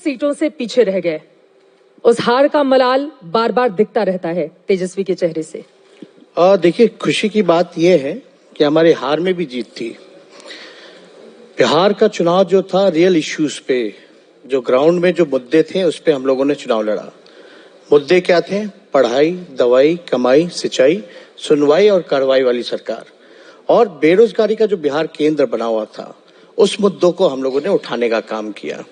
सीटों से पीछे रह गए। उस हार का मलाल बार बार दिखता रहता है तेजस्वी के चेहरे से। देखिए, खुशी की बात यह है कि हमारे हार में भी जीत थी। बिहार का चुनाव जो था रियल इश्यूज पे, जो ग्राउंड में जो मुद्दे थे उस पे हम लोगों ने चुनाव लड़ा। मुद्दे क्या थे? पढ़ाई, दवाई, कमाई, सिंचाई, सुनवाई और कार्रवाई वाली सरकार। और बेरोजगारी का जो बिहार केंद्र बना हुआ था, उस मुद्दों को हम लोगों ने उठाने का काम किया।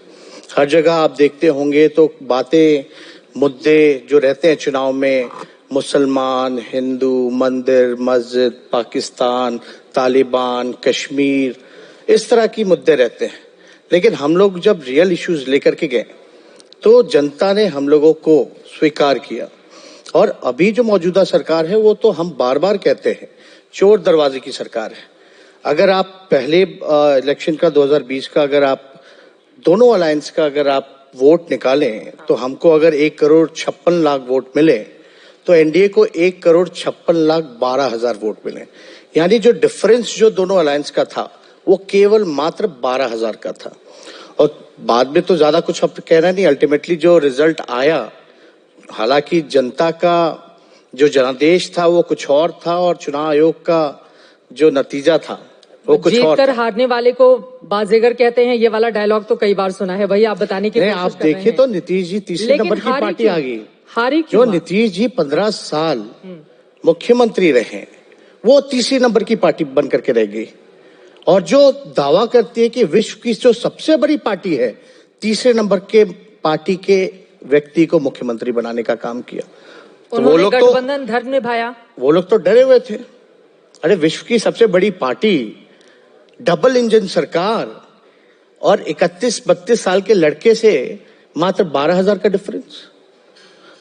हर जगह आप देखते होंगे तो बातें, मुद्दे जो रहते हैं चुनाव में, मुसलमान, हिंदू, मंदिर, मस्जिद, पाकिस्तान, तालिबान, कश्मीर, इस तरह की मुद्दे रहते हैं। लेकिन हम लोग जब रियल इश्यूज लेकर के गए तो जनता ने हम लोगों को स्वीकार किया। और अभी जो मौजूदा सरकार है वो तो हम बार बार कहते हैं चोर दरवाजे की सरकार है। अगर आप पहले इलेक्शन का 2020 का अगर आप दोनों अलायंस का अगर आप वोट निकालें तो हमको अगर 1,56,00,000 वोट मिले तो एनडीए को 1,56,12,000 वोट मिले। यानी जो डिफरेंस जो दोनों अलायंस का था वो केवल मात्र 12,000 का था। और बाद में तो ज्यादा कुछ अब कहना नहीं, अल्टीमेटली जो रिजल्ट आया, हालांकि जनता का जो जनादेश था वो कुछ और था और चुनाव आयोग का जो नतीजा था वो कुछ और जीत कर था। हारने वाले को बाजीगर कहते हैं, ये वाला डायलॉग तो कई बार सुना है, वही आप बताने की कोशिश कर रहे हैं। आप देखिए तो नीतीश जी तीसरे नंबर की पार्टी आ गई। हारी क्यों? जो नीतीश जी 15 साल मुख्यमंत्री रहे वो तीसरी नंबर की पार्टी बन करके रह गई। और जो दावा करती है कि विश्व की जो सबसे बड़ी पार्टी है, तीसरे नंबर के पार्टी के व्यक्ति को मुख्यमंत्री बनाने का काम किया, तो वो लोग तो गठबंधन धर्म निभाया। वो लोग तो डरे हुए थे। अरे विश्व की सबसे बड़ी पार्टी, डबल इंजन सरकार और 31-32 साल के लड़के से मात्र 12,000 का डिफरेंस।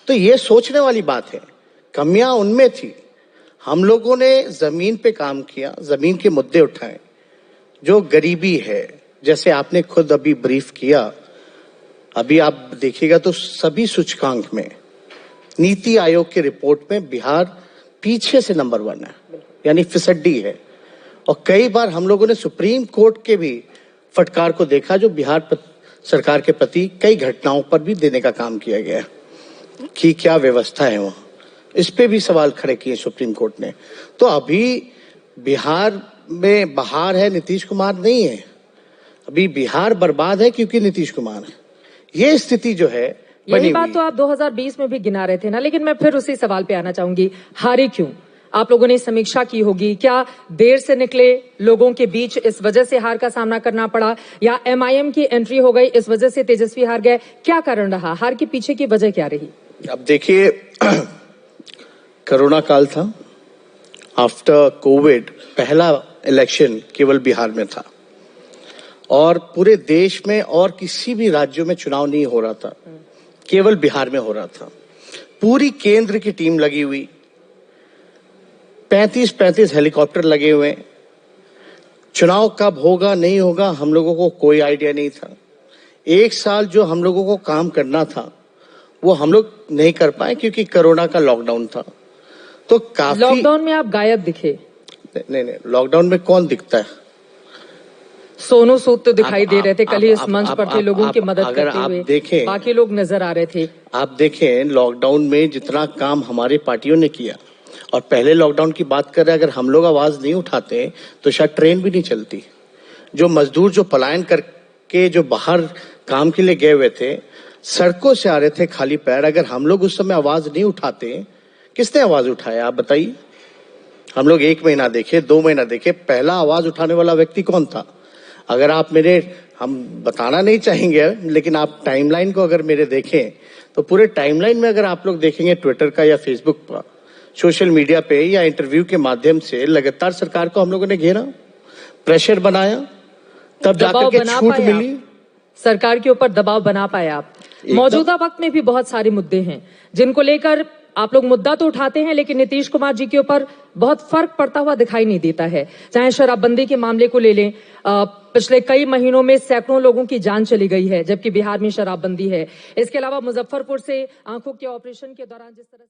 तो ये सोचने वाली बात है। कमियां उनमें थी। हम लोगों ने जमीन पे काम किया, जमीन के मुद्दे उठाए। जो गरीबी है, जैसे आपने खुद अभी ब्रीफ किया, अभी आप देखिएगा तो सभी सूचकांक में, नीति आयोग की रिपोर्ट में बिहार पीछे से नंबर 1 है, यानी फिसड्डी है। और कई बार हम लोगों ने सुप्रीम कोर्ट के भी फटकार को देखा, जो बिहार सरकार के प्रति कई घटनाओं पर भी देने का काम किया गया कि क्या व्यवस्था है वहां, इस पे भी सवाल खड़े किए सुप्रीम कोर्ट ने। तो अभी बिहार में बहार है, नीतीश कुमार नहीं है। अभी बिहार बर्बाद है क्योंकि नीतीश कुमार है। ये स्थिति जो है यही बात तो आप 2020 में भी गिना रहे थे ना। लेकिन मैं फिर उसी सवाल पे आना चाहूंगी, हारी क्यों? आप लोगों ने समीक्षा की होगी, क्या देर से निकले लोगों के बीच इस वजह से हार का सामना करना पड़ा, या एमआईएम की एंट्री हो गई इस वजह से तेजस्वी हार गए? क्या कारण रहा? हार के पीछे की वजह क्या रही? अब देखिए, कोरोना काल था, आफ्टर कोविड पहला इलेक्शन केवल बिहार में था और पूरे देश में और किसी भी राज्यों में चुनाव नहीं हो रहा था, केवल बिहार में हो रहा था। पूरी केंद्र की टीम लगी हुई, 35 हेलीकॉप्टर लगे हुए। चुनाव कब होगा नहीं होगा हम लोगों को कोई आइडिया नहीं था। एक साल जो हम लोगों को काम करना था वो हम लोग नहीं कर पाए क्योंकि कोरोना का लॉकडाउन था। तो काफी लॉकडाउन में आप गायब दिखे। नहीं, लॉकडाउन में कौन दिखता है? सोनू सूद तो दिखाई दे रहे थे, कल ही इस मंच पर थे लोगों की मदद करते हुए, देखें, बाकी लोग नजर आ रहे थे। आप देखें लॉकडाउन में जितना काम हमारी पार्टियों ने किया, और पहले लॉकडाउन की बात कर रहे हैं, अगर हम लोग आवाज नहीं उठाते तो शायद ट्रेन भी नहीं चलती। जो मजदूर जो पलायन करके जो बाहर काम के लिए गए हुए थे, सड़कों से आ रहे थे खाली पैर, अगर हम लोग उस समय आवाज नहीं उठाते, किसने आवाज उठाया आप बताइए? हम लोग 1 महीना देखे, 2 महीना देखे, पहला आवाज उठाने वाला व्यक्ति कौन था? अगर आप हम बताना नहीं चाहेंगे, लेकिन आप टाइमलाइन को अगर मेरे देखें तो पूरे टाइमलाइन में अगर आप लोग देखेंगे ट्विटर का या फेसबुक पर, सोशल मीडिया पे या इंटरव्यू के माध्यम से लगातार सरकार को हम लोगों ने घेरा, प्रेशर बनाया, तब जाकर के छूट मिली। सरकार के ऊपर दबाव बना पाए आप। मौजूदा वक्त में भी बहुत सारे मुद्दे हैं जिनको लेकर आप लोग मुद्दा तो उठाते हैं, लेकिन नीतीश कुमार जी के ऊपर बहुत फर्क पड़ता हुआ दिखाई नहीं देता है। चाहे शराबबंदी के मामले को ले लें, पिछले कई महीनों में सैकड़ों लोगों की जान चली गई है, जबकि बिहार में शराबबंदी है। इसके अलावा मुजफ्फरपुर से आंखों के ऑपरेशन के दौरान जिस तरह से